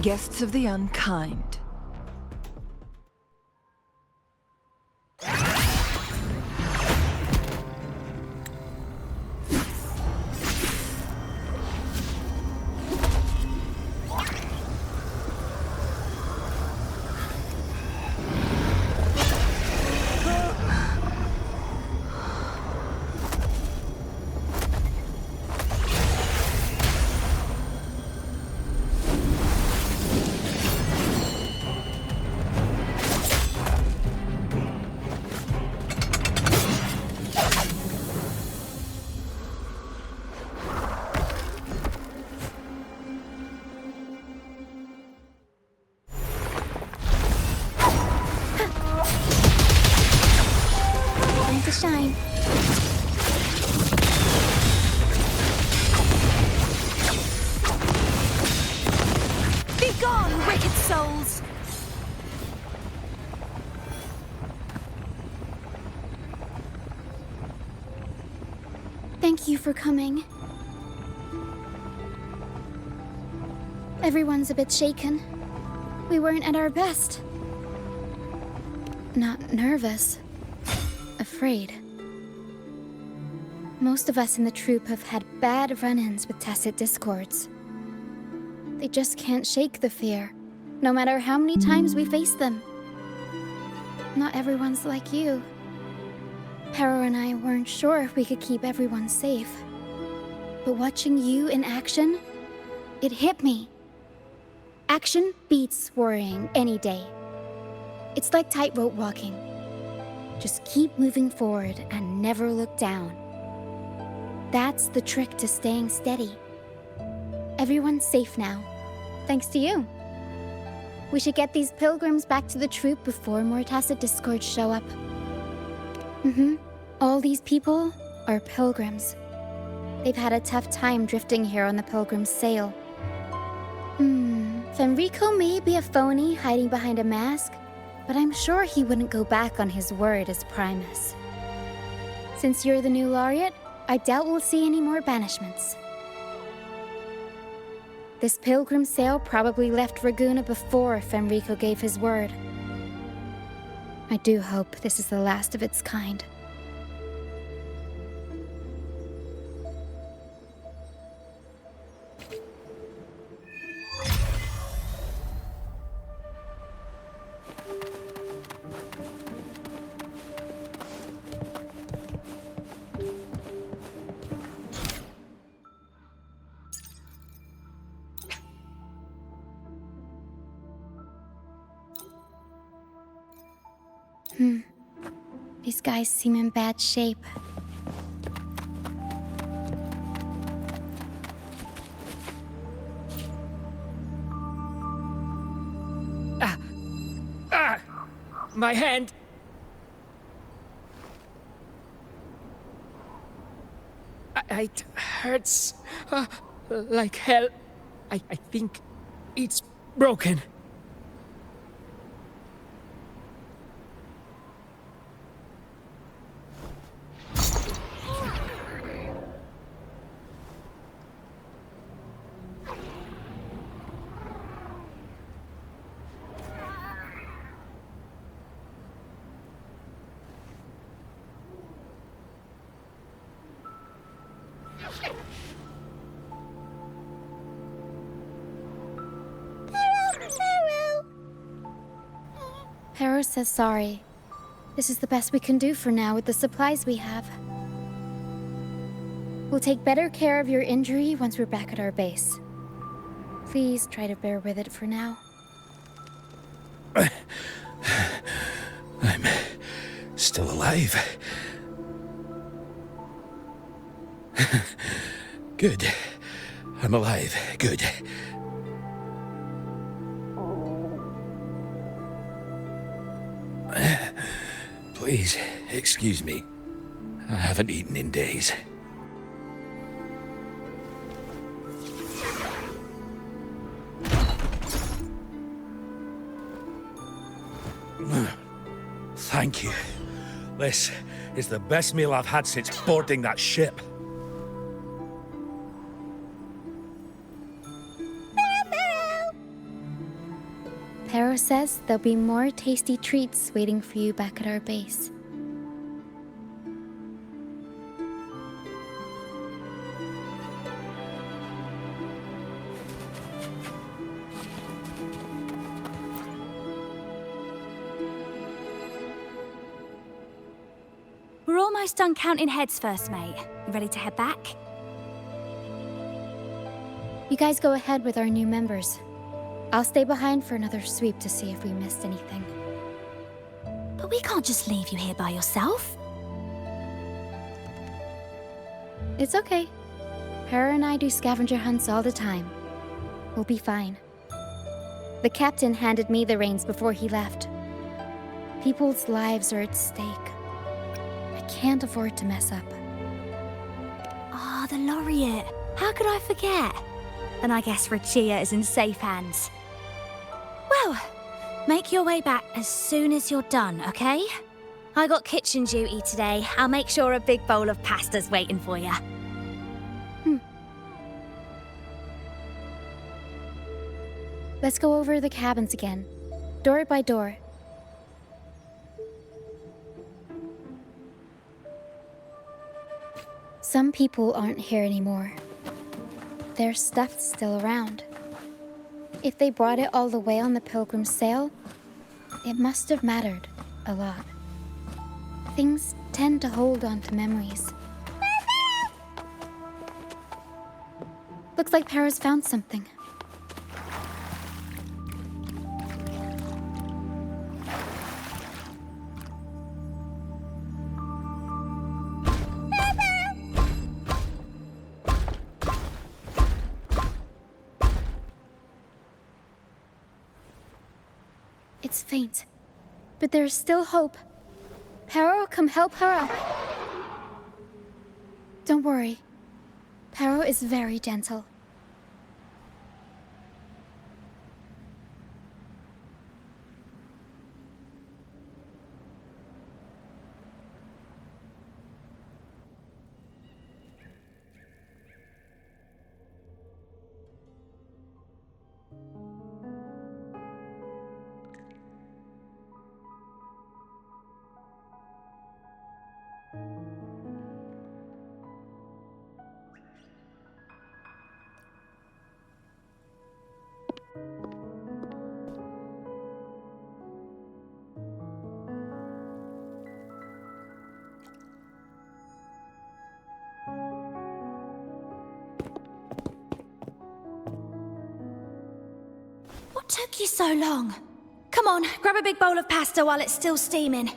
Guests of the unkind. To shine. Be gone, wicked souls! Thank you for coming. Everyone's a bit shaken. We weren't at our best. Not nervous. Afraid. Most of us in the troupe have had bad run-ins with tacit discords. They just can't shake the fear, no matter how many times we face them. Not everyone's like you. Pero and I weren't sure if we could keep everyone safe. But watching you in action, it hit me. Action beats worrying any day. It's like tightrope walking. Just keep moving forward and never look down. That's the trick to staying steady. Everyone's safe now, thanks to you. We should get these pilgrims back to the troupe before more tacit discords show up. All these people are pilgrims. They've had a tough time drifting here on the pilgrim's sail. Fenrico may be a phony hiding behind a mask, but I'm sure he wouldn't go back on his word as Primus. Since you're the new laureate, I doubt we'll see any more banishments. This pilgrim sail probably left Ragusa before Fenrico gave his word. I do hope this is the last of its kind. These guys seem in bad shape. My hand! It hurts like hell. I think it's broken. Pero says sorry. This is the best we can do for now with the supplies we have. We'll take better care of your injury once we're back at our base. Please try to bear with it for now. I'm still alive. Good. I'm alive. Good. Please, excuse me. I haven't eaten in days. Thank you. This is the best meal I've had since boarding that ship. Pero says there'll be more tasty treats waiting for you back at our base. We're almost done counting heads first, mate. You ready to head back? You guys go ahead with our new members. I'll stay behind for another sweep to see if we missed anything. But we can't just leave you here by yourself. It's okay. Hera and I do scavenger hunts all the time. We'll be fine. The captain handed me the reins before he left. People's lives are at stake. I can't afford to mess up. Ah, the laureate. How could I forget? And I guess Roccia is in safe hands. Well, make your way back as soon as you're done, okay? I got kitchen duty today. I'll make sure a big bowl of pasta's waiting for you. Let's go over the cabins again, door by door. Some people aren't here anymore. Their stuff's still around. If they brought it all the way on the Pilgrim's sail, it must have mattered a lot. Things tend to hold on to memories. Looks like Para's found something. It's faint, but there's still hope. Para will come help her up. Don't worry. Para is very gentle. What took you so long? Come on, grab a big bowl of pasta while it's still steaming.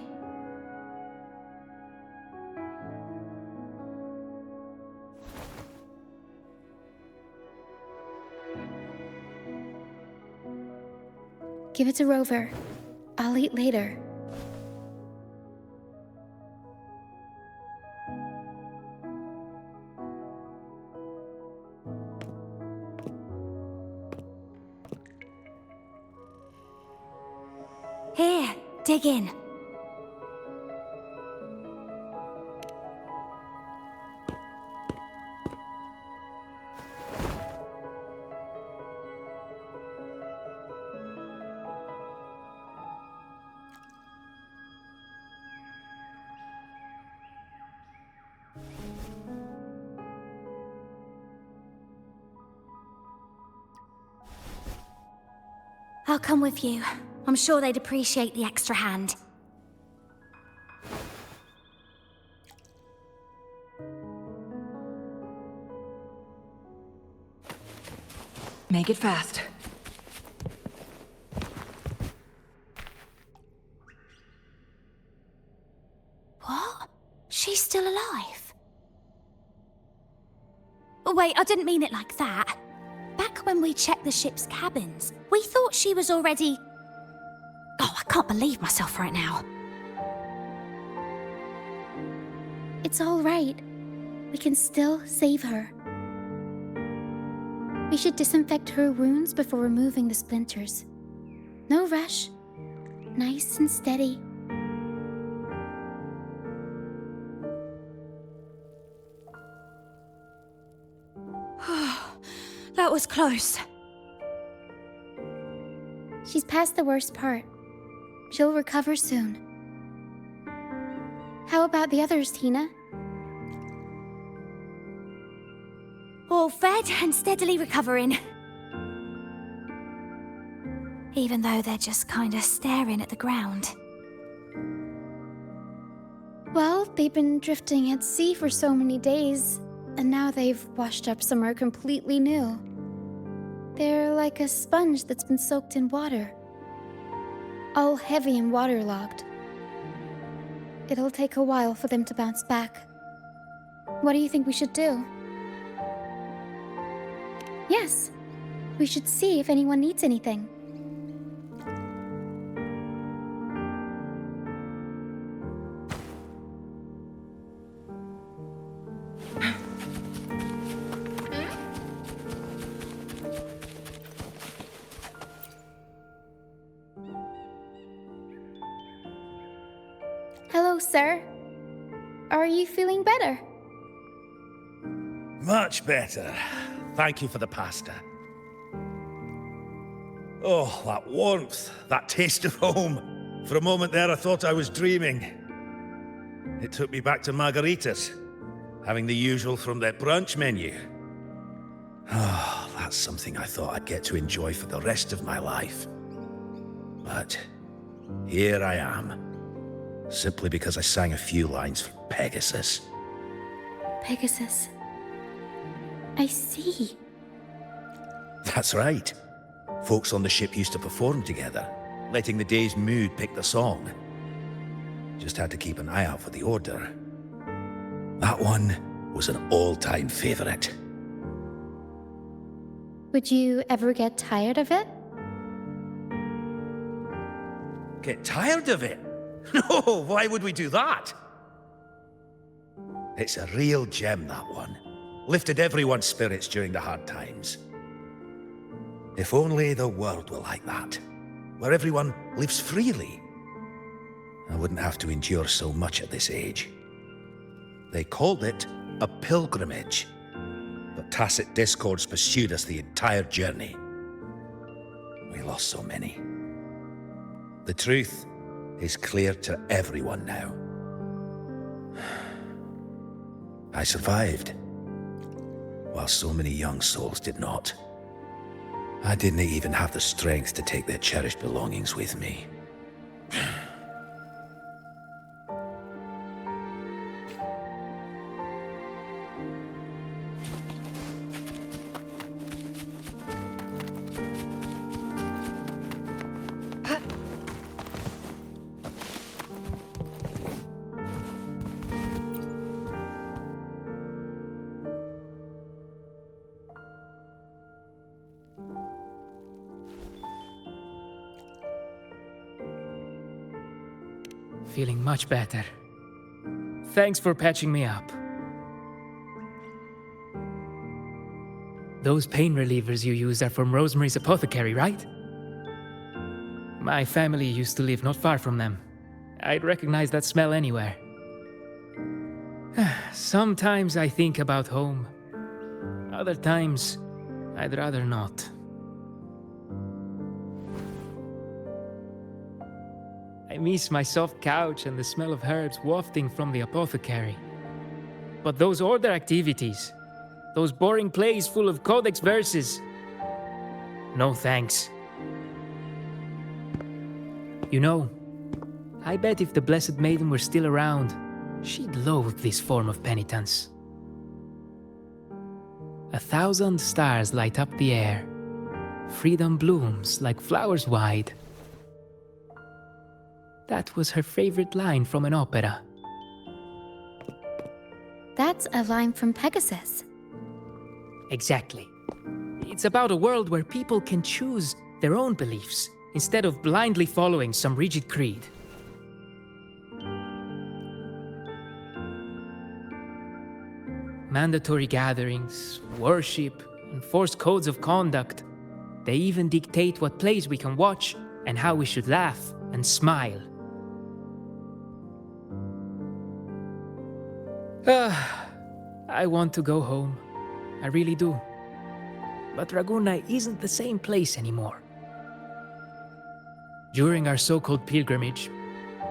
Give it to Rover. I'll eat later. Here, dig in. I'll come with you. I'm sure they'd appreciate the extra hand. Make it fast. What? She's still alive? Oh, wait, I didn't mean it like that. Back when we checked the ship's cabins, we thought she was already... Oh, I can't believe myself right now. It's all right. We can still save her. We should disinfect her wounds before removing the splinters. No rush. Nice and steady. That was close. She's past the worst part. She'll recover soon. How about the others, Tina? All fed and steadily recovering. Even though they're just kinda staring at the ground. Well, they've been drifting at sea for so many days, and now they've washed up somewhere completely new. They're like a sponge that's been soaked in water. All heavy and waterlogged. It'll take a while for them to bounce back. What do you think we should do? Yes, we should see if anyone needs anything. Hello, sir. Are you feeling better? Much better. Thank you for the pasta. Oh, that warmth, that taste of home. For a moment there, I thought I was dreaming. It took me back to margaritas, having the usual from their brunch menu. Oh, that's something I thought I'd get to enjoy for the rest of my life. But here I am, simply because I sang a few lines for Pegasus. Pegasus. I see. That's right. Folks on the ship used to perform together, letting the day's mood pick the song. Just had to keep an eye out for the order. That one was an all-time favorite. Would you ever get tired of it? Get tired of it? No, why would we do that? It's a real gem, that one. Lifted everyone's spirits during the hard times. If only the world were like that, where everyone lives freely. I wouldn't have to endure so much at this age. They called it a pilgrimage, but tacit discords pursued us the entire journey. We lost so many. The truth is clear to everyone now. I survived, while so many young souls did not. I didn't even have the strength to take their cherished belongings with me. Feeling much better. Thanks for patching me up. Those pain relievers you used are from Rosemary's apothecary, right? My family used to live not far from them. I'd recognize that smell anywhere. Sometimes I think about home. Other times, I'd rather not. I miss my soft couch and the smell of herbs wafting from the apothecary. But those order activities, those boring plays full of codex verses, no thanks. You know, I bet if the Blessed Maiden were still around, she'd loathe this form of penitence. 1,000 stars light up the air. Freedom blooms like flowers wide. That was her favorite line from an opera. That's a line from Pegasus. Exactly. It's about a world where people can choose their own beliefs instead of blindly following some rigid creed. Mandatory gatherings, worship, and forced codes of conduct. They even dictate what plays we can watch and how we should laugh and smile. I want to go home. I really do. But Ragunna isn't the same place anymore. During our so-called pilgrimage,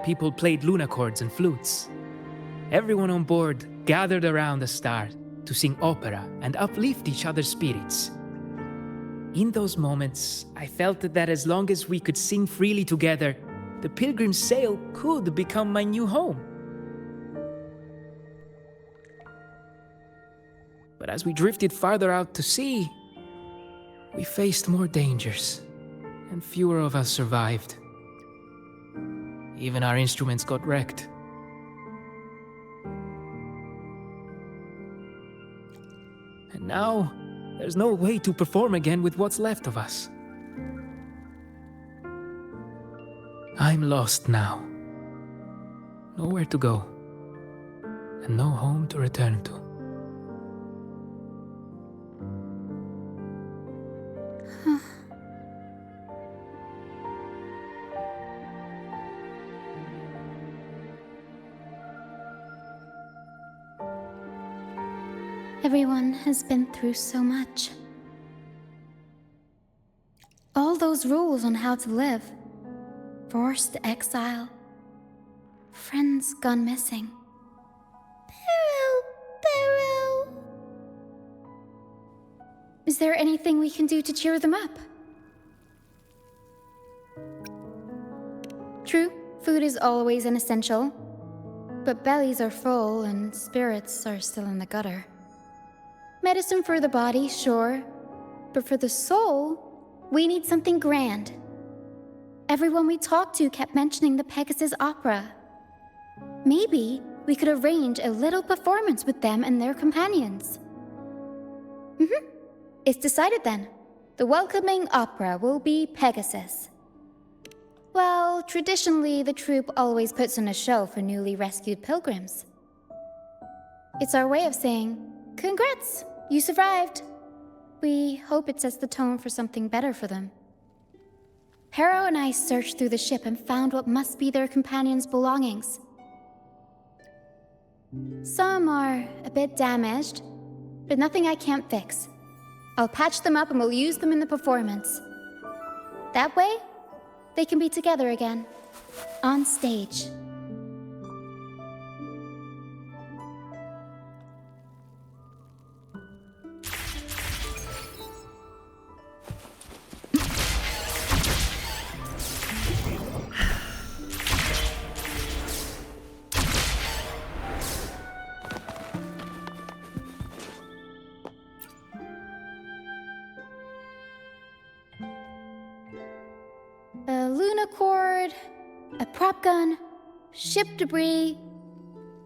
people played lunacords and flutes. Everyone on board gathered around the star to sing opera and uplift each other's spirits. In those moments, I felt that as long as we could sing freely together, the pilgrim's sail could become my new home. But as we drifted farther out to sea, we faced more dangers, and fewer of us survived. Even our instruments got wrecked. And now, there's no way to perform again with what's left of us. I'm lost now. Nowhere to go, and no home to return to. Everyone has been through so much. All those rules on how to live. Forced exile. Friends gone missing. Barrow. Is there anything we can do to cheer them up? True, food is always an essential. But bellies are full and spirits are still in the gutter. Medicine for the body, sure. But for the soul, we need something grand. Everyone we talked to kept mentioning the Pegasus Opera. Maybe we could arrange a little performance with them and their companions. It's decided then. The welcoming opera will be Pegasus. Well, traditionally, the troupe always puts on a show for newly rescued pilgrims. It's our way of saying, congrats, you survived. We hope it sets the tone for something better for them. Harrow and I searched through the ship and found what must be their companions' belongings. Some are a bit damaged, but nothing I can't fix. I'll patch them up and we'll use them in the performance. That way, they can be together again, on stage. A lunacord, a prop gun, ship debris,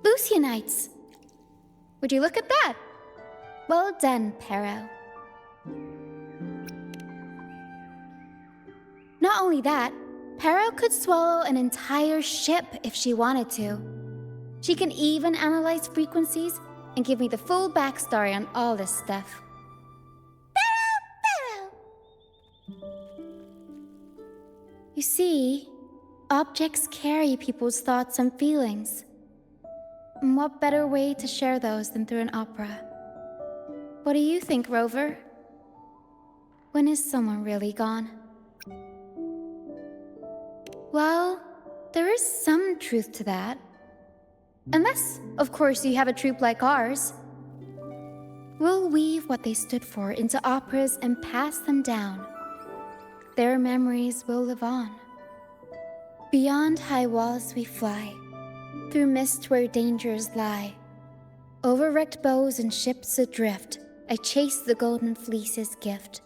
Lucianites. Would you look at that? Well done, Perro. Not only that, Perro could swallow an entire ship if she wanted to. She can even analyze frequencies and give me the full backstory on all this stuff. You see, objects carry people's thoughts and feelings. And what better way to share those than through an opera? What do you think, Rover? When is someone really gone? Well, there is some truth to that. Unless, of course, you have a troupe like ours. We'll weave what they stood for into operas and pass them down. Their memories will live on. Beyond high walls we fly, through mist where dangers lie. Over wrecked bows and ships adrift, I chase the golden fleece's gift,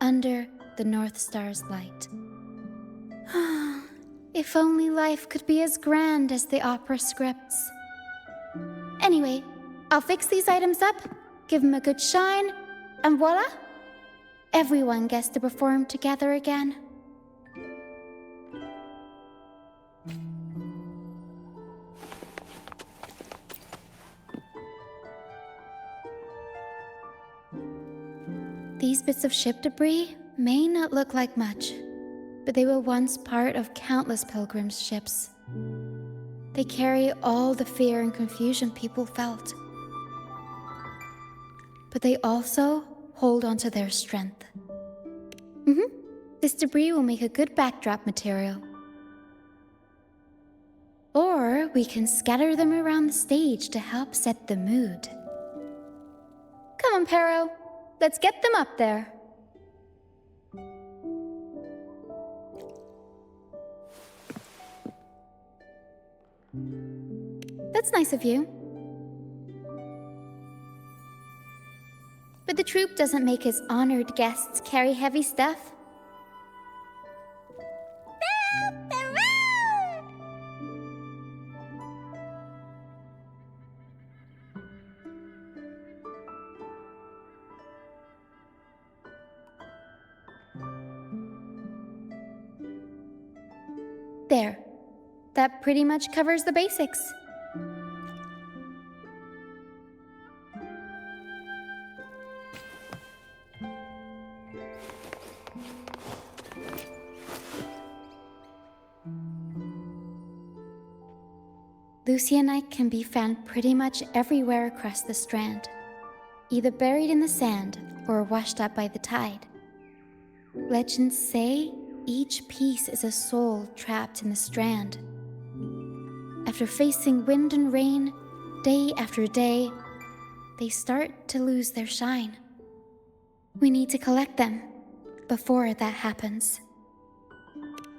under the North Star's light. If only life could be as grand as the opera scripts. Anyway, I'll fix these items up, give them a good shine, and voila! Everyone gets to perform together again. These bits of ship debris may not look like much, but they were once part of countless pilgrims' ships. They carry all the fear and confusion people felt. But they also hold on to their strength. This debris will make a good backdrop material. Or we can scatter them around the stage to help set the mood. Come on, Pero. Let's get them up there. That's nice of you. But the troupe doesn't make his honored guests carry heavy stuff. There. That pretty much covers the basics. Lucianite can be found pretty much everywhere across the strand, either buried in the sand or washed up by the tide. Legends say each piece is a soul trapped in the strand. After facing wind and rain, day after day, they start to lose their shine. We need to collect them before that happens.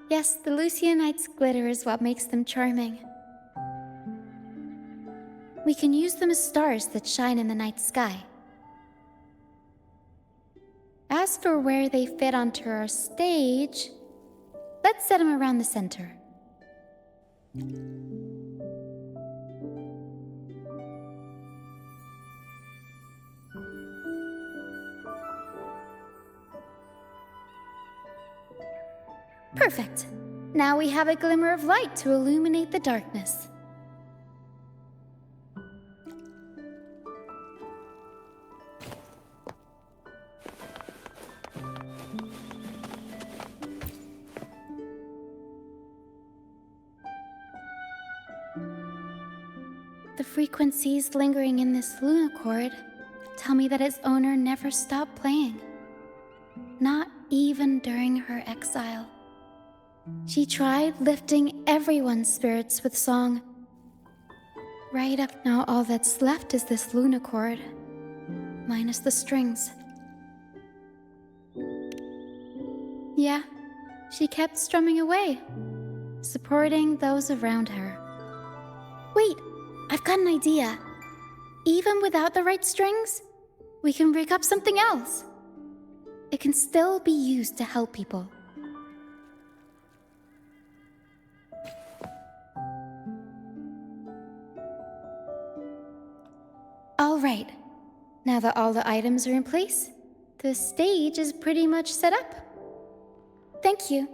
Yes, the Lucianite's glitter is what makes them charming. We can use them as stars that shine in the night sky. As for where they fit onto our stage, let's set them around the center. Perfect. Now we have a glimmer of light to illuminate the darkness. The frequencies lingering in this lunacord tell me that its owner never stopped playing. Not even during her exile. She tried lifting everyone's spirits with song. Right up now, all that's left is this lunacord, minus the strings. Yeah, she kept strumming away, supporting those around her. Wait, I've got an idea. Even without the right strings, we can rig up something else. It can still be used to help people. All right. Now that all the items are in place, the stage is pretty much set up. Thank you.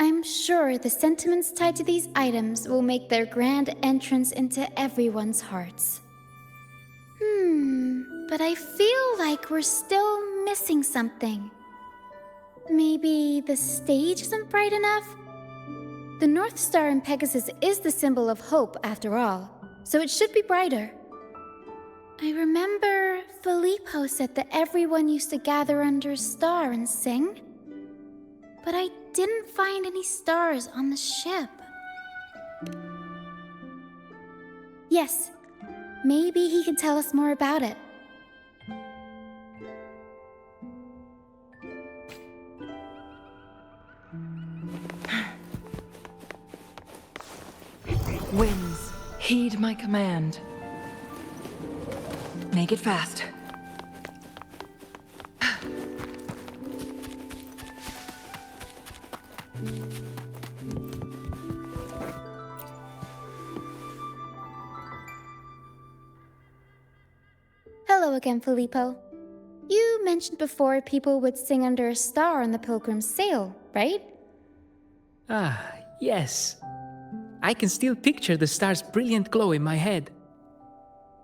I'm sure the sentiments tied to these items will make their grand entrance into everyone's hearts. But I feel like we're still missing something. Maybe the stage isn't bright enough? The North Star in Pegasus is the symbol of hope, after all, so it should be brighter. I remember Filippo said that everyone used to gather under a star and sing, but I didn't find any stars on the ship. Yes, maybe he can tell us more about it. Winds, heed my command. Make it fast. Hello again, Filippo. You mentioned before people would sing under a star on the Pilgrim's sail, right? Ah, yes. I can still picture the star's brilliant glow in my head.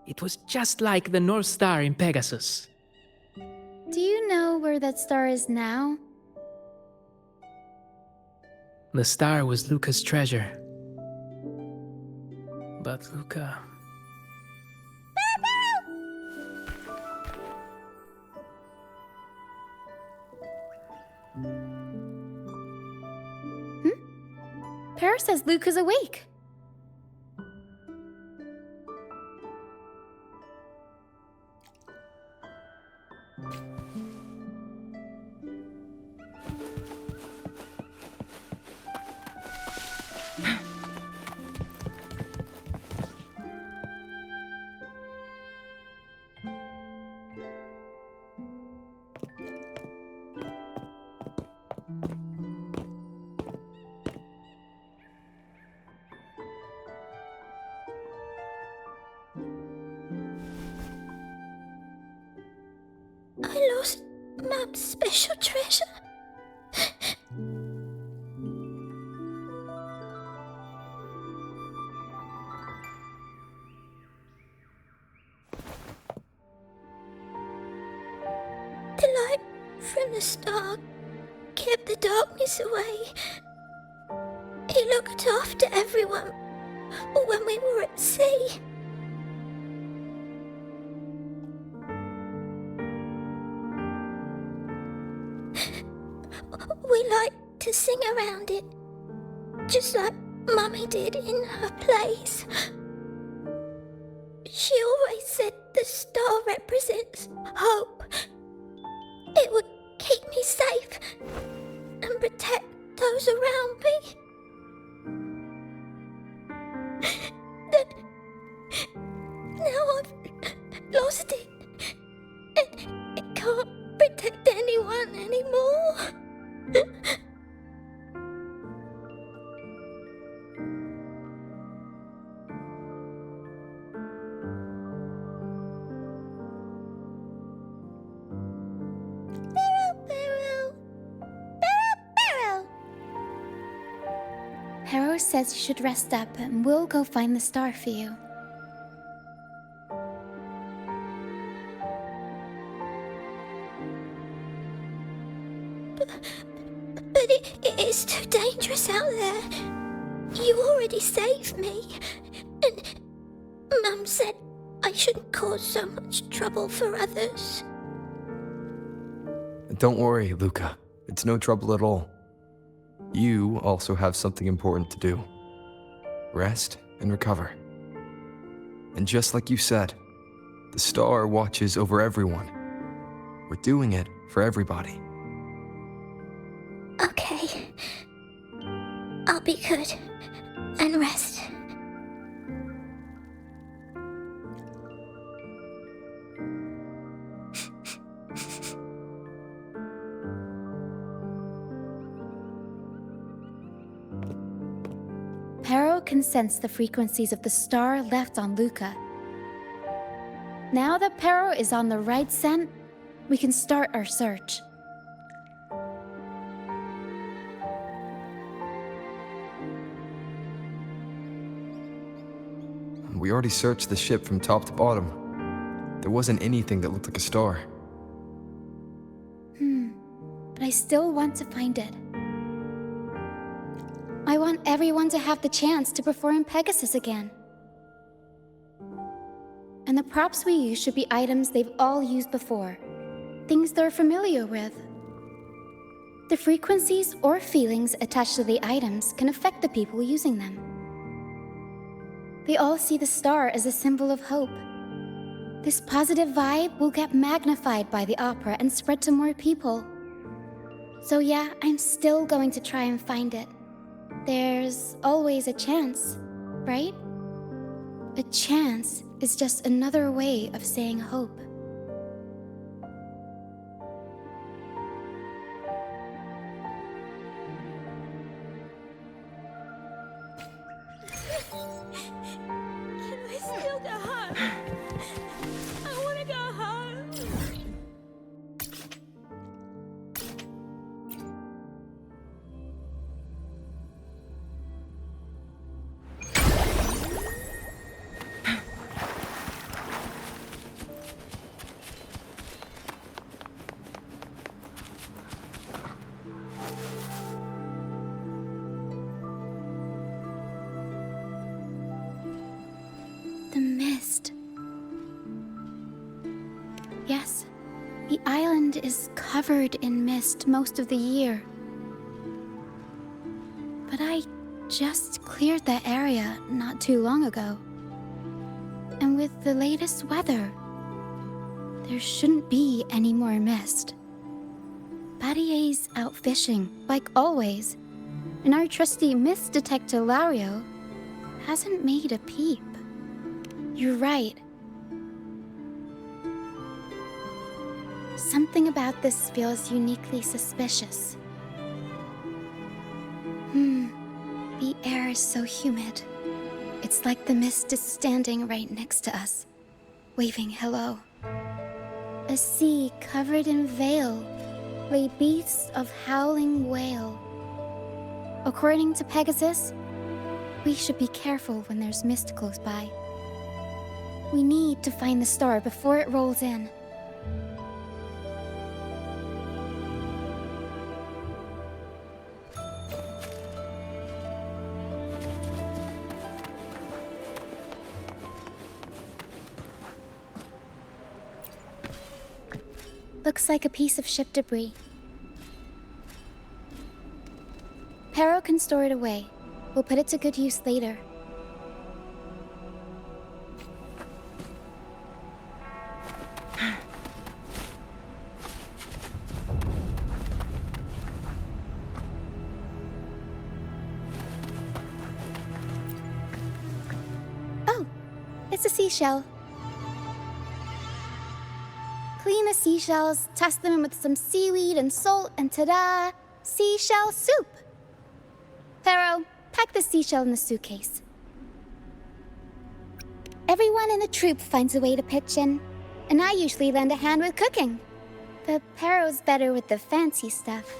It was just like the North Star in Pegasus. Do you know where that star is now? The star was Luca's treasure. But Luca... Para says Luca's awake. I lost Mum's special treasure. The light from the star kept the darkness away. He looked after everyone when we were at sea. We like to sing around it, just like Mummy did in her plays. She always said the star represents hope. It would keep me safe and protect those around me. Then, now I've lost it, and it can't protect anyone anymore. Harrow says you should rest up and we'll go find the star for you. But it is too dangerous out there. You already saved me. And Mum said I shouldn't cause so much trouble for others. Don't worry, Luca. It's no trouble at all. You also have something important to do. Rest and recover. And just like you said, the star watches over everyone. We're doing it for everybody. Okay. I'll be good and rest. Harrow can sense the frequencies of the star left on Luca. Now that Pero is on the right scent, we can start our search. We already searched the ship from top to bottom. There wasn't anything that looked like a star. But I still want to find it. I want everyone to have the chance to perform Pegasus again. And the props we use should be items they've all used before. Things they're familiar with. The frequencies or feelings attached to the items can affect the people using them. They all see the star as a symbol of hope. This positive vibe will get magnified by the opera and spread to more people. So yeah, I'm still going to try and find it. There's always a chance, right? A chance is just another way of saying hope. Can we still go home? I want to go home. The mist. Yes, the island is covered in mist most of the year. But I just cleared that area not too long ago. And with the latest weather, there shouldn't be any more mist. Battier's out fishing, like always, and our trusty mist detector Lario hasn't made a peep. You're right. Something about this feels uniquely suspicious. The air is so humid. It's like the mist is standing right next to us, waving hello. A sea covered in veil lay beasts of howling whale. According to Pegasus, we should be careful when there's mist close by. We need to find the star before it rolls in. Looks like a piece of ship debris. Pero can store it away. We'll put it to good use later. Oh, it's a seashell. Clean the seashells, toss them in with some seaweed and salt, and ta-da! Seashell soup! Pero, pack the seashell in the suitcase. Everyone in the troop finds a way to pitch in, and I usually lend a hand with cooking. But Pero's better with the fancy stuff.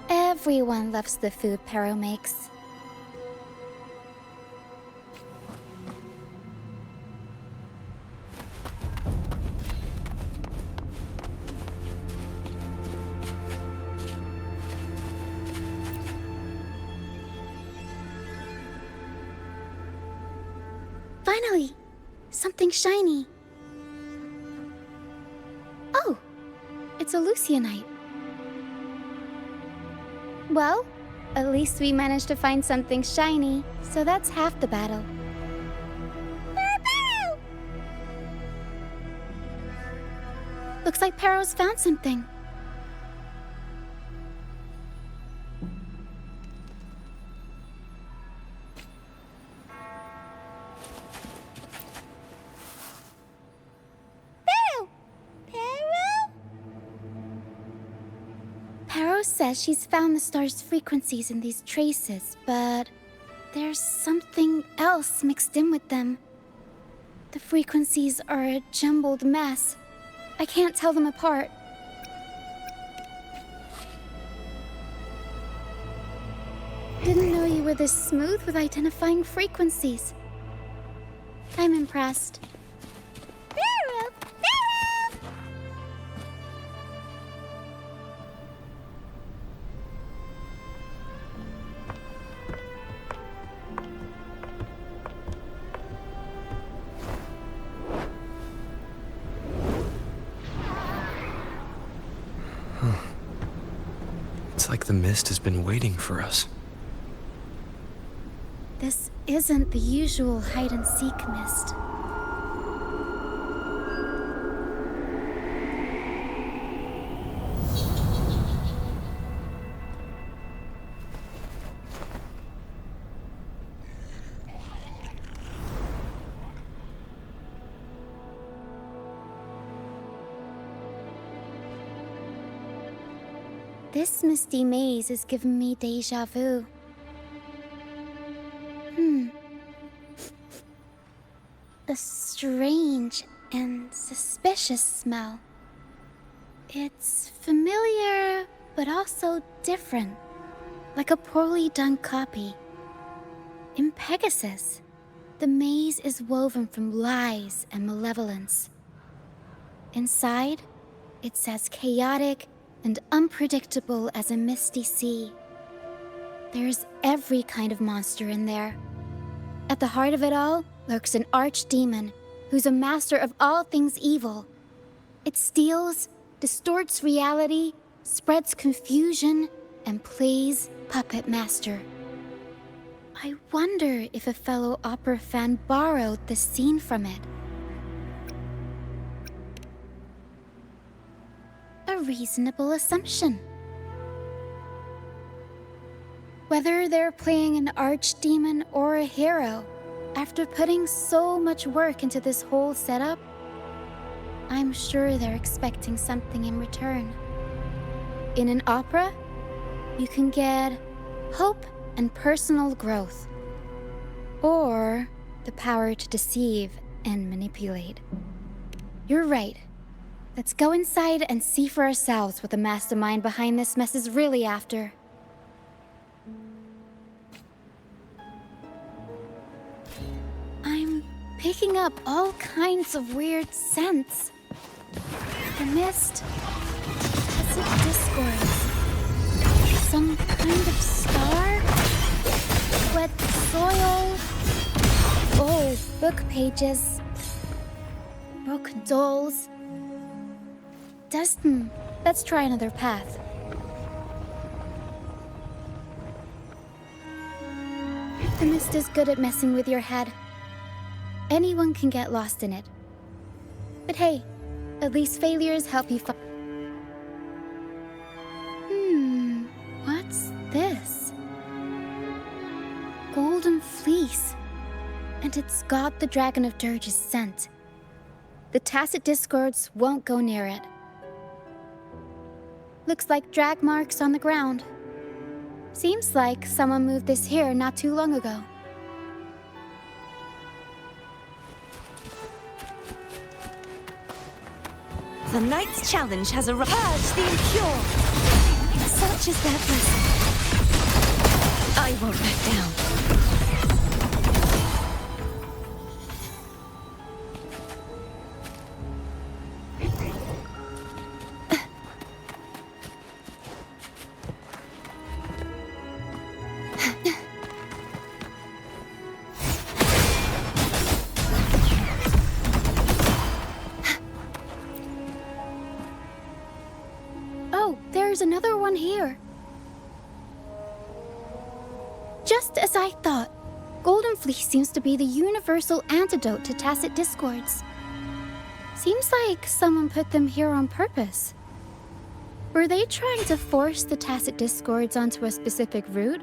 Everyone loves the food Pero makes. Finally! Something shiny. Oh! It's a Lucianite. Well, at least we managed to find something shiny, so that's half the battle. Looks like Pero's found something. Pero says she's found the star's frequencies in these traces, but there's something else mixed in with them. The frequencies are a jumbled mess. I can't tell them apart. Didn't know you were this smooth with identifying frequencies. I'm impressed. It's like the mist has been waiting for us. This isn't the usual hide-and-seek mist. This misty maze is giving me déjà vu. A strange and suspicious smell. It's familiar, but also different, like a poorly done copy. In Pegasus, the maze is woven from lies and malevolence. Inside, it's as chaotic and unpredictable as a misty sea. There's every kind of monster in there. At the heart of it all lurks an archdemon who's a master of all things evil. It steals, distorts reality, spreads confusion, and plays puppet master. I wonder if a fellow opera fan borrowed the scene from it. A reasonable assumption. Whether they're playing an archdemon or a hero, after putting so much work into this whole setup, I'm sure they're expecting something in return. In an opera, you can get hope and personal growth, or the power to deceive and manipulate. You're right. Let's go inside and see for ourselves what the mastermind behind this mess is really after. I'm picking up all kinds of weird scents. The mist, acid discords, some kind of star, wet soil, old book pages, broken dolls. Dustin, let's try another path. The mist is good at messing with your head. Anyone can get lost in it. But hey, at least failures help you what's this? Golden fleece. And it's got the Dragon of Dirge's scent. The Tacit Discords won't go near it. Looks like drag marks on the ground. Seems like someone moved this here not too long ago. The Knight's challenge has arrived. Purge the impure! Such is their blessing. I won't back down. Oh, there's another one here. Just as I thought, Golden Fleece seems to be the universal antidote to Tacit Discords. Seems like someone put them here on purpose. Were they trying to force the Tacit Discords onto a specific route?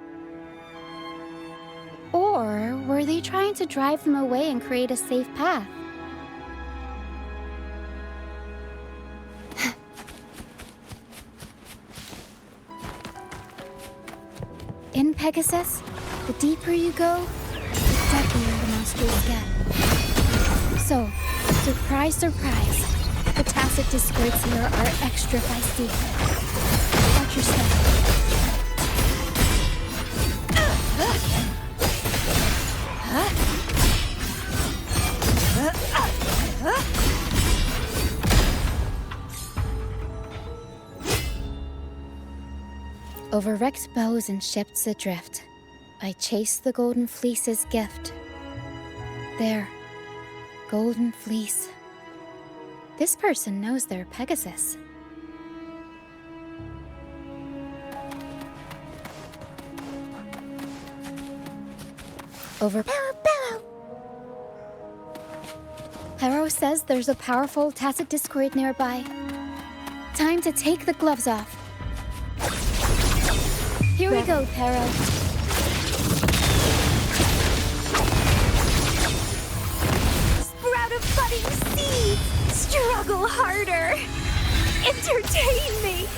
Or were they trying to drive them away and create a safe path? In Pegasus, the deeper you go, the deadlier the monsters get. So, surprise, surprise, the Tacit Discords here are extra feisty. Watch your step. Over wrecked bows and ships adrift, I chase the Golden Fleece's gift. There, Golden Fleece. This person knows their Pegasus. Over Barrow. Harrow says there's a powerful Tacit Discord nearby. Time to take the gloves off. Here we go, Pero. Sprout of budding seeds! Struggle harder! Entertain me!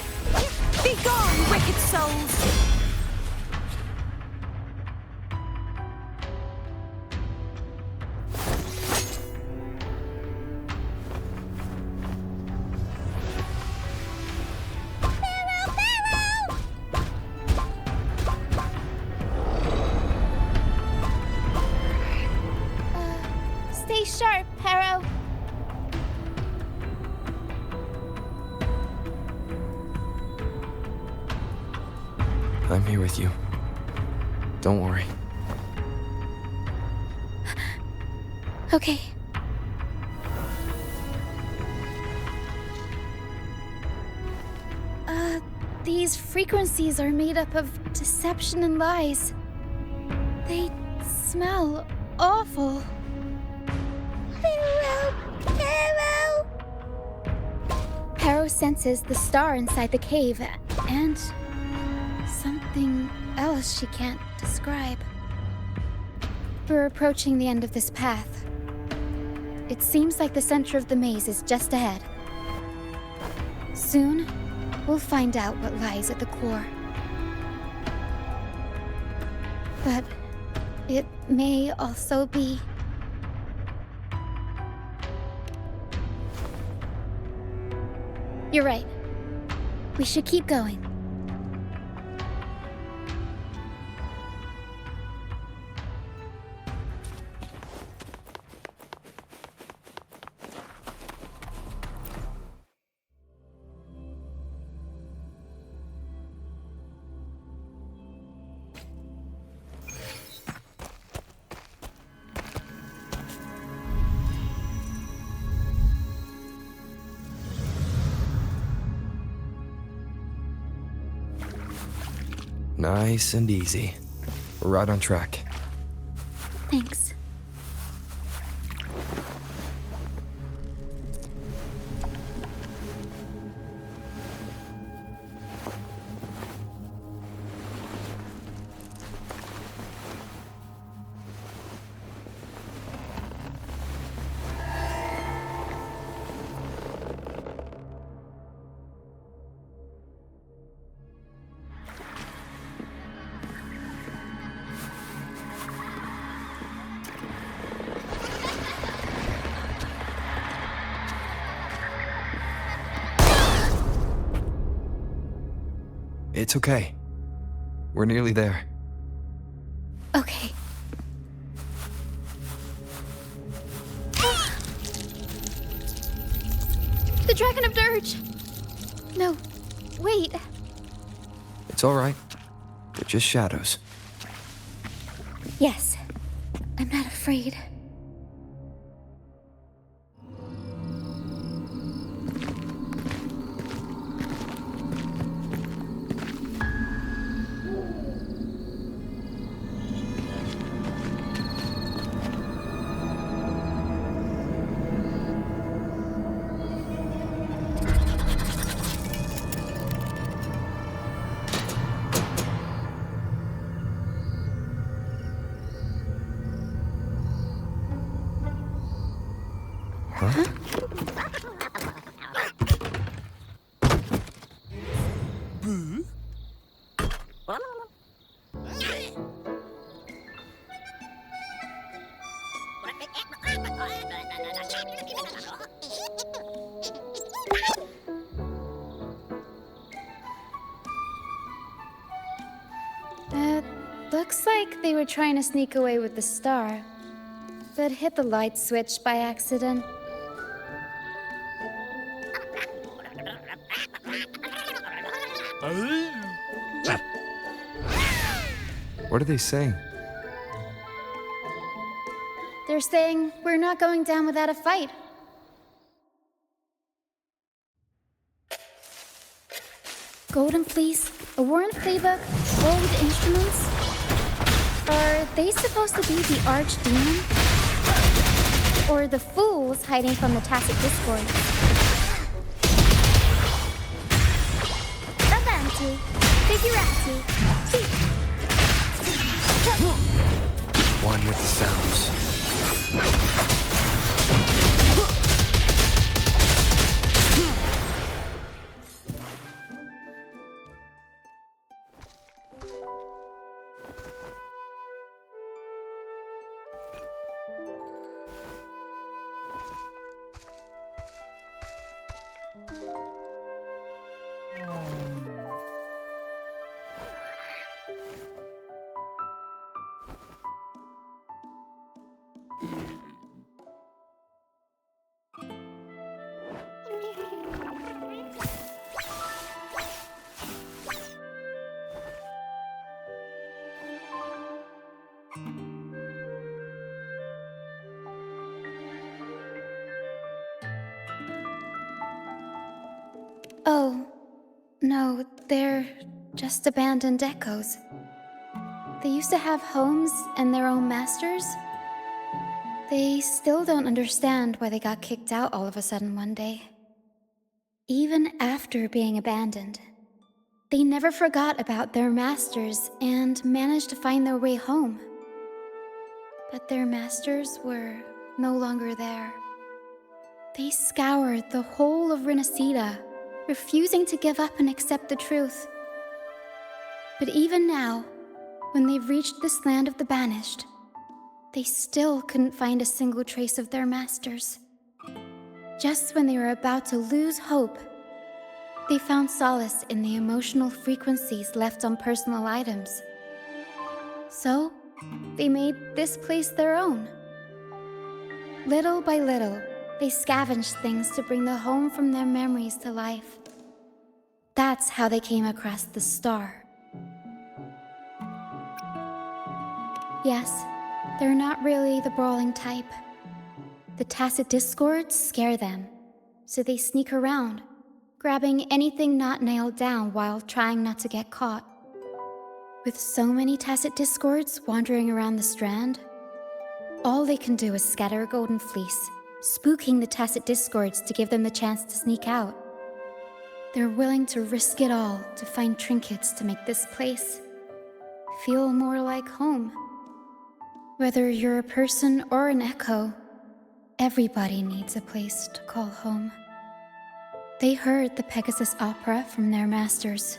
Begone, wicked souls! Stay sharp, Pero. I'm here with you. Don't worry. Okay. These frequencies are made up of deception and lies. They smell awful. Pharaoh! Pharaoh! Harrow senses the star inside the cave, and something else she can't describe. We're approaching the end of this path. It seems like the center of the maze is just ahead. Soon, we'll find out what lies at the core. But it may also be... You're right. We should keep going. Nice and easy. We're right on track. Thanks. It's okay. We're nearly there. Okay. The Dragon of Dirge! No, wait. It's all right. They're just shadows. Yes, I'm not afraid. Huh? Looks like they were trying to sneak away with the star, but hit the light switch by accident. What are they saying? They're saying we're not going down without a fight. Golden Fleece, a worn playbook, old instruments. Are they supposed to be the archdemon? Or the fools hiding from the tacit discord? Avanti, figurati, One with the sounds. Oh, no, they're just abandoned echoes. They used to have homes and their own masters. They still don't understand why they got kicked out all of a sudden one day. Even after being abandoned, they never forgot about their masters and managed to find their way home. But their masters were no longer there. They scoured the whole of Renacida, refusing to give up and accept the truth. But even now, when they've reached this land of the banished, they still couldn't find a single trace of their masters. Just when they were about to lose hope, they found solace in the emotional frequencies left on personal items. So, they made this place their own. Little by little, they scavenged things to bring the home from their memories to life. That's how they came across the star. Yes, they're not really the brawling type. The tacit discords scare them, so they sneak around, grabbing anything not nailed down while trying not to get caught. With so many tacit discords wandering around the strand, all they can do is scatter a golden fleece, spooking the tacit discords to give them the chance to sneak out. They're willing to risk it all to find trinkets to make this place feel more like home. Whether you're a person or an echo, everybody needs a place to call home. They heard the Pegasus opera from their masters.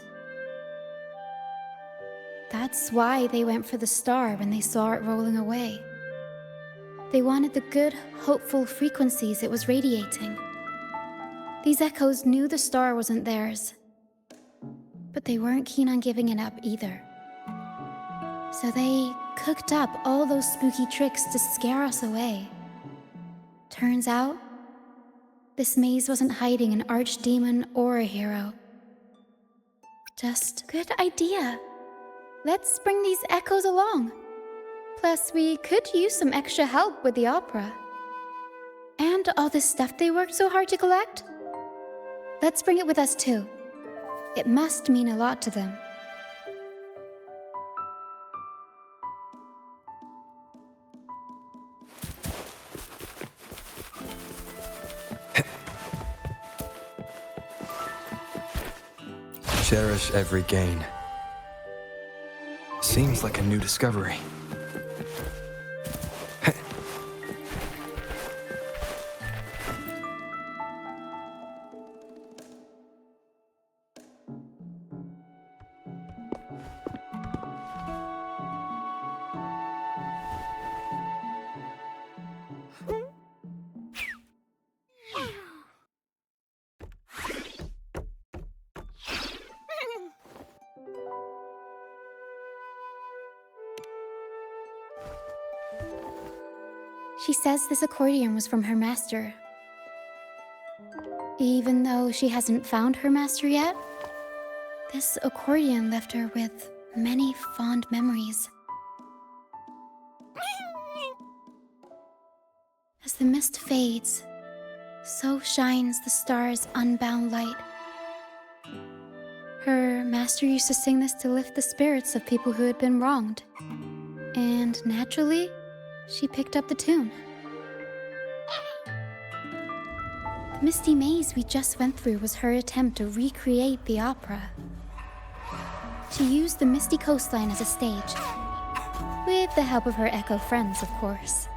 That's why they went for the star when they saw it rolling away. They wanted the good, hopeful frequencies it was radiating. These echoes knew the star wasn't theirs, but they weren't keen on giving it up either. So they cooked up all those spooky tricks to scare us away. Turns out, this maze wasn't hiding an archdemon or a hero. Just good idea. Let's bring these echoes along. Plus, we could use some extra help with the opera. And all this stuff they worked so hard to collect? Let's bring it with us too. It must mean a lot to them. Cherish every gain. Seems like a new discovery. She says this accordion was from her master. Even though she hasn't found her master yet, this accordion left her with many fond memories. As the mist fades, so shines the star's unbound light. Her master used to sing this to lift the spirits of people who had been wronged. And naturally, she picked up the tune. The misty maze we just went through was her attempt to recreate the opera. She used the misty coastline as a stage, with the help of her echo friends, of course.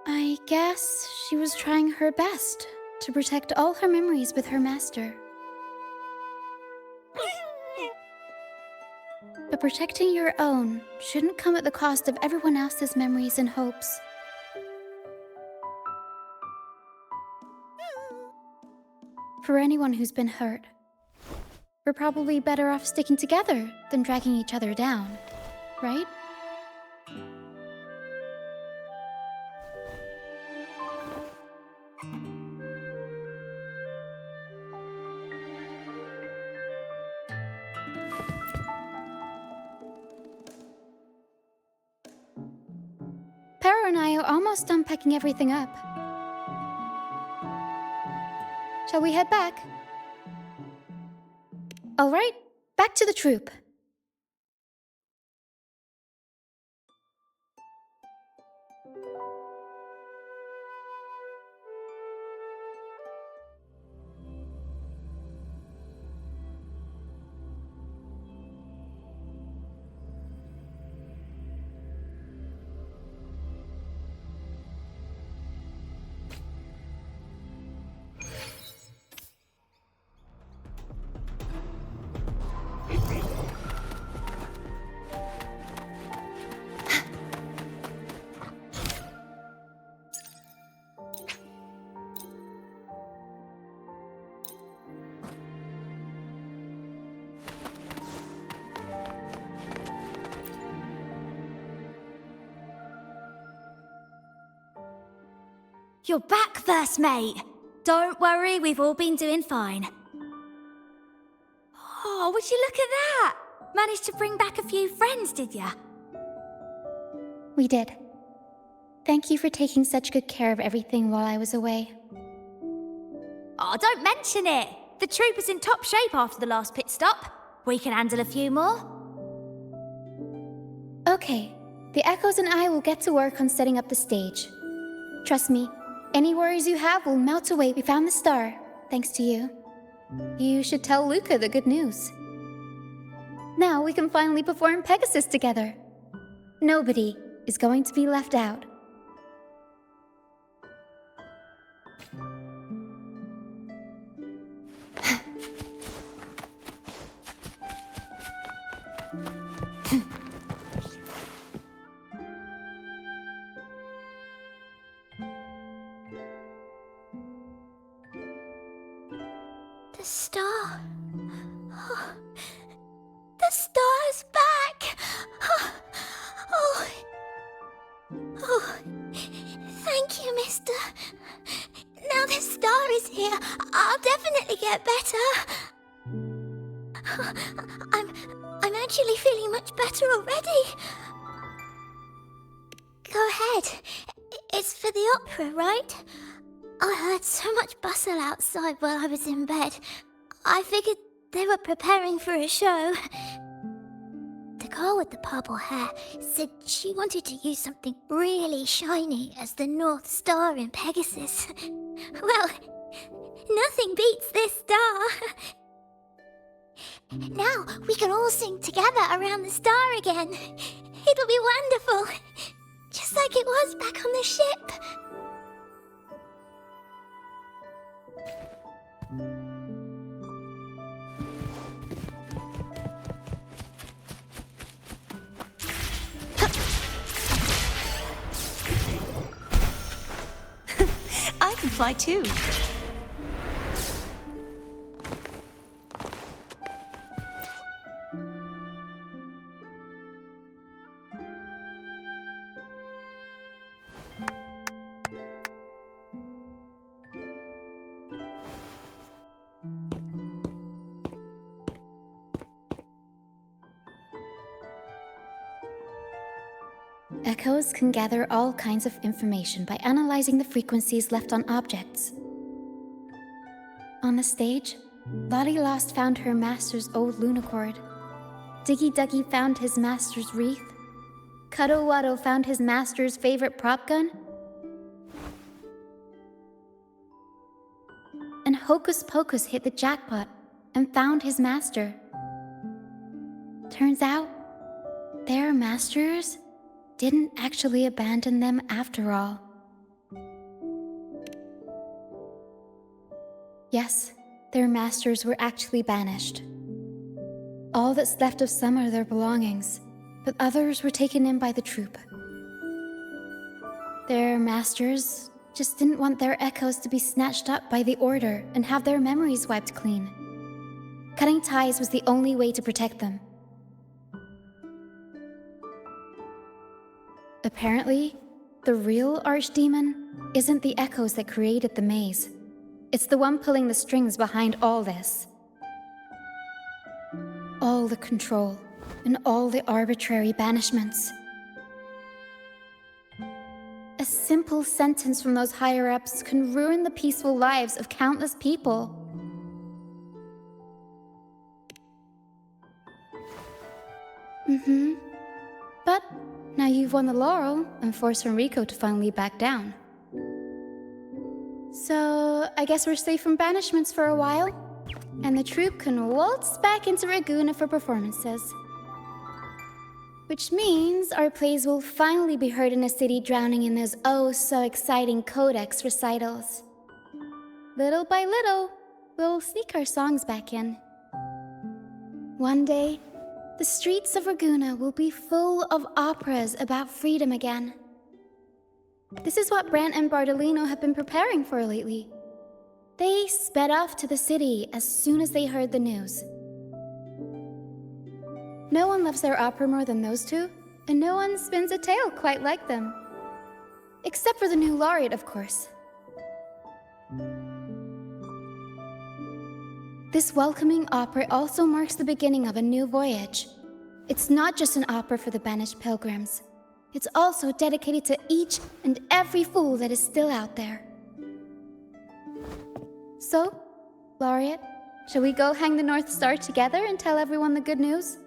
I guess she was trying her best to protect all her memories with her master. But protecting your own shouldn't come at the cost of everyone else's memories and hopes. For anyone who's been hurt, we're probably better off sticking together than dragging each other down, right? Pero and I are almost done packing everything up. Shall we head back? All right, back to the troop. You're back, first mate. Don't worry, we've all been doing fine. Oh, would you look at that? Managed to bring back a few friends, did ya? We did. Thank you for taking such good care of everything while I was away. Oh, don't mention it. The troop is in top shape after the last pit stop. We can handle a few more. Okay, the Echoes and I will get to work on setting up the stage. Trust me, any worries you have will melt away. We found the star, thanks to you. You should tell Luca the good news. Now we can finally perform Pegasus together. Nobody is going to be left out. The star. Oh, the star's back. Oh, oh, thank you, mister. Now the star is here, I'll definitely get better. I'm actually feeling much better already. Go ahead. It's for the opera, right? I heard so much bustle outside while I was in bed. I figured they were preparing for a show. The girl with the purple hair said she wanted to use something really shiny as the North Star in Pegasus. Well, nothing beats this star. Now we can all sing together around the star again. It'll be wonderful. Just like it was back on the ship. I can fly too. Echoes can gather all kinds of information by analyzing the frequencies left on objects. On the stage, Lottie Lost found her master's old lunicord. Diggy Duggy found his master's wreath. Cuddle Waddle found his master's favorite prop gun. And Hocus Pocus hit the jackpot and found his master. Turns out, their masters didn't actually abandon them after all. Yes, their masters were actually banished. All that's left of some are their belongings, but others were taken in by the troop. Their masters just didn't want their echoes to be snatched up by the Order and have their memories wiped clean. Cutting ties was the only way to protect them. Apparently, the real archdemon isn't the echoes that created the maze. It's the one pulling the strings behind all this. All the control, and all the arbitrary banishments. a simple sentence from those higher-ups can ruin the peaceful lives of countless people. But now you've won the laurel and forced Enrico to finally back down. So, I guess we're safe from banishments for a while, and the troupe can waltz back into Ragusa for performances. Which means our plays will finally be heard in a city drowning in those oh-so-exciting codex recitals. Little by little, we'll sneak our songs back in. One day, the streets of Ragusa will be full of operas about freedom again. This is what Brant and Bardolino have been preparing for lately. They sped off to the city as soon as they heard the news. No one loves their opera more than those two, and no one spins a tale quite like them. Except for the new laureate, of course. This welcoming opera also marks the beginning of a new voyage. It's not just an opera for the banished pilgrims. It's also dedicated to each and every fool that is still out there. So, Laureate, shall we go hang the North Star together and tell everyone the good news?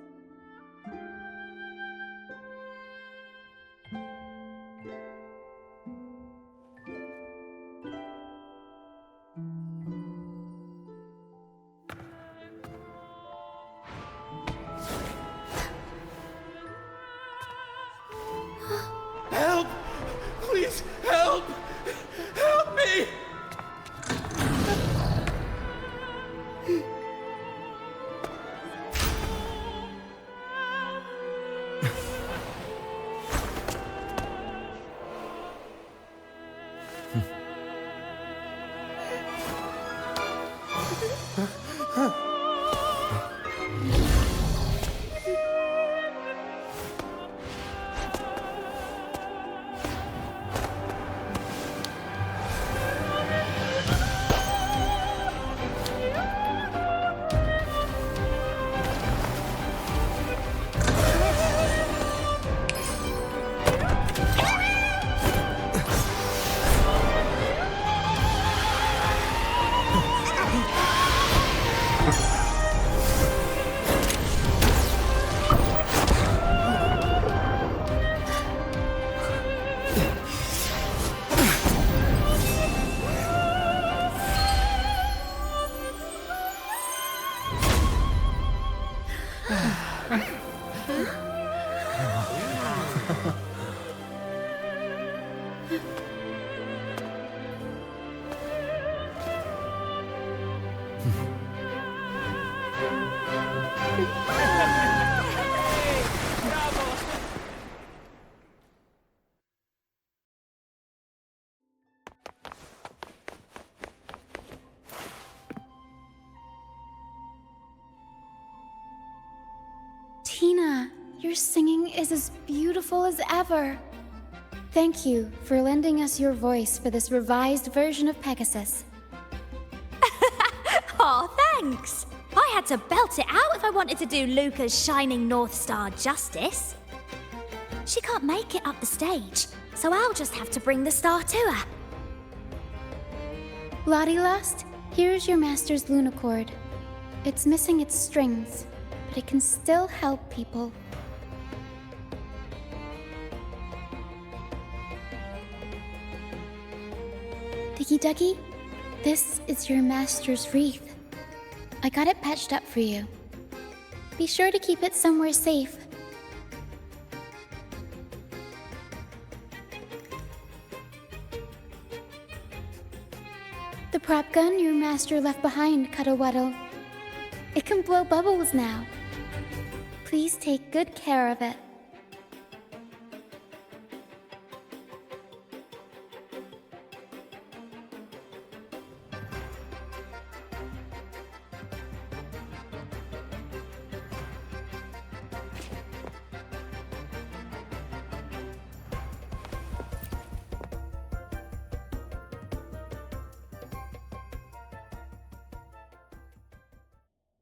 Help! Please, help! Help me! Tina, your singing is as beautiful as ever. Thank you for lending us your voice for this revised version of Pegasus. Aw, thanks! I had to belt it out if I wanted to do Luca's Shining North Star justice. She can't make it up the stage, so I'll just have to bring the star to her. Lottie Lost, here's your master's Lunacord. It's missing its strings, but it can still help people. Diggy Duggy, this is your master's wreath. I got it patched up for you. Be sure to keep it somewhere safe. The prop gun your master left behind, Cuddlewaddle. It can blow bubbles now. Please take good care of it.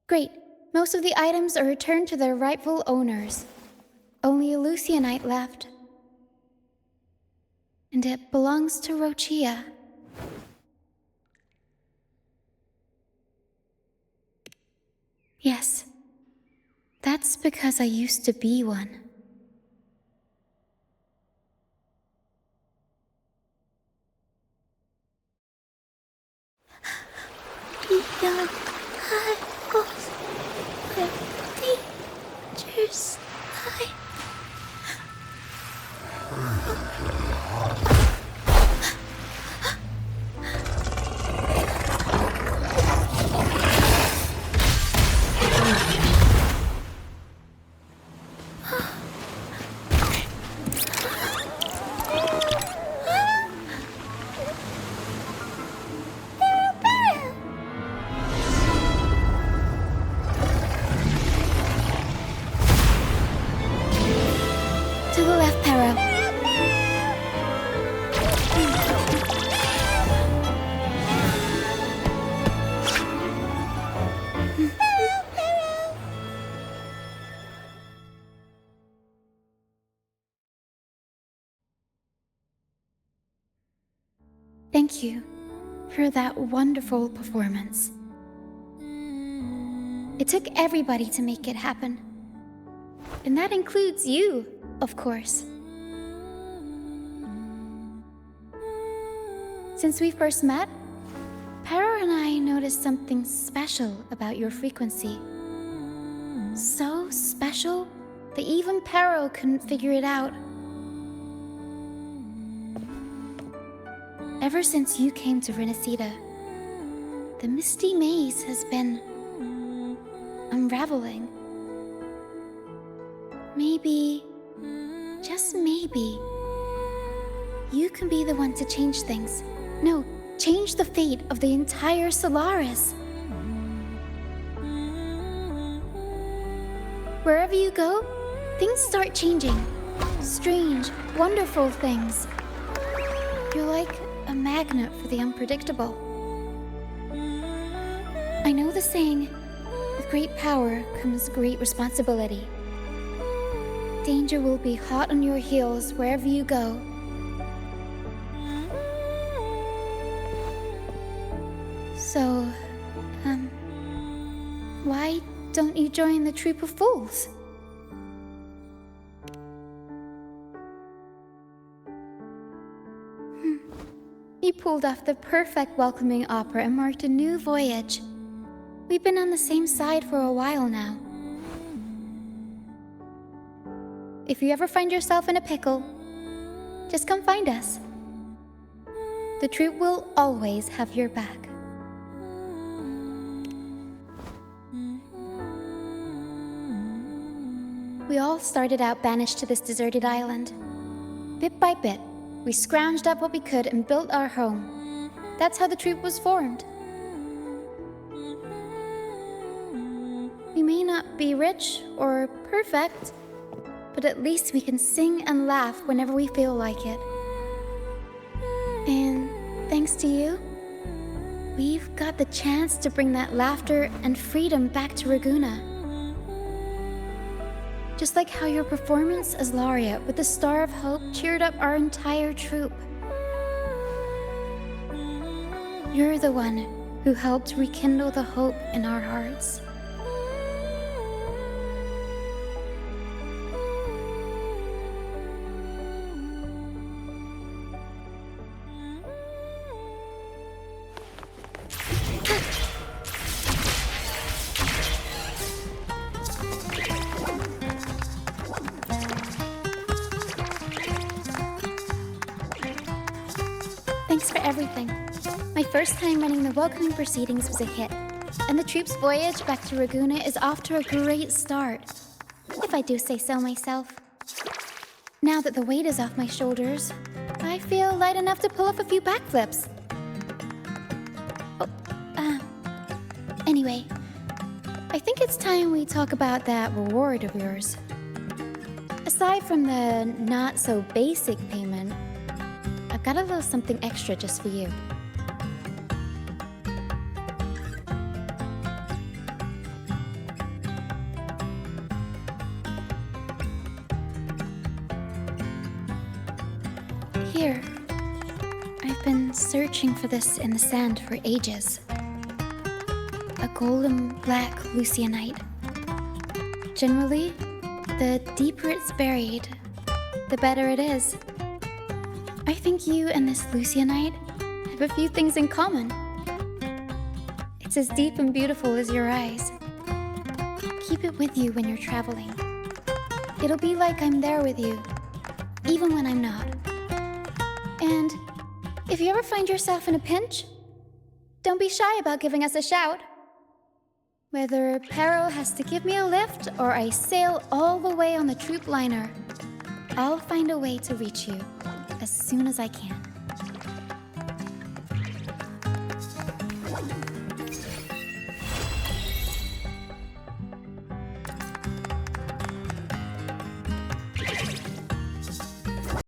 Great. Most of the items are returned to their rightful owners. Only a Lucianite left. And it belongs to Roccia. Yes, that's because I used to be one. Young, I was the teachers. To the left, Pero. Thank you for that wonderful performance. It took everybody to make it happen. And that includes you, of course. Since we first met, Pero and I noticed something special about your frequency. So special that even Pero couldn't figure it out. Ever since you came to Renacida, the misty maze has been unraveling. Maybe, just maybe, you can be the one to change things. No, change the fate of the entire Solaris. Wherever you go, things start changing. Strange, wonderful things. You're like a magnet for the unpredictable. I know the saying, with great power comes great responsibility. Danger will be hot on your heels wherever you go. So, why don't you join the troop of fools? You pulled off the perfect welcoming opera and marked a new voyage. We've been on the same side for a while now. If you ever find yourself in a pickle, just come find us. The troop will always have your back. We all started out banished to this deserted island. Bit by bit, we scrounged up what we could and built our home. That's how the troop was formed. We may not be rich or perfect, but at least we can sing and laugh whenever we feel like it. And thanks to you, we've got the chance to bring that laughter and freedom back to Ragusa. Just like how your performance as Laureate with the Star of Hope cheered up our entire troop. You're the one who helped rekindle the hope in our hearts. Thanks for everything. My first time running the welcoming proceedings was a hit, and the troop's voyage back to Ragusa is off to a great start, if I do say so myself. Now that the weight is off my shoulders, I feel light enough to pull off a few backflips. Anyway, I think it's time we talk about that reward of yours. Aside from the not-so-basic payment, I've got a little something extra just for you. Here, I've been searching for this in the sand for ages. A golden black Lucianite. Generally, the deeper it's buried, the better it is. I think you and this Lucianite have a few things in common. It's as deep and beautiful as your eyes. Keep it with you when you're traveling. It'll be like I'm there with you, even when I'm not. And if you ever find yourself in a pinch, don't be shy about giving us a shout. Whether Perro has to give me a lift or I sail all the way on the troop liner, I'll find a way to reach you as soon as I can.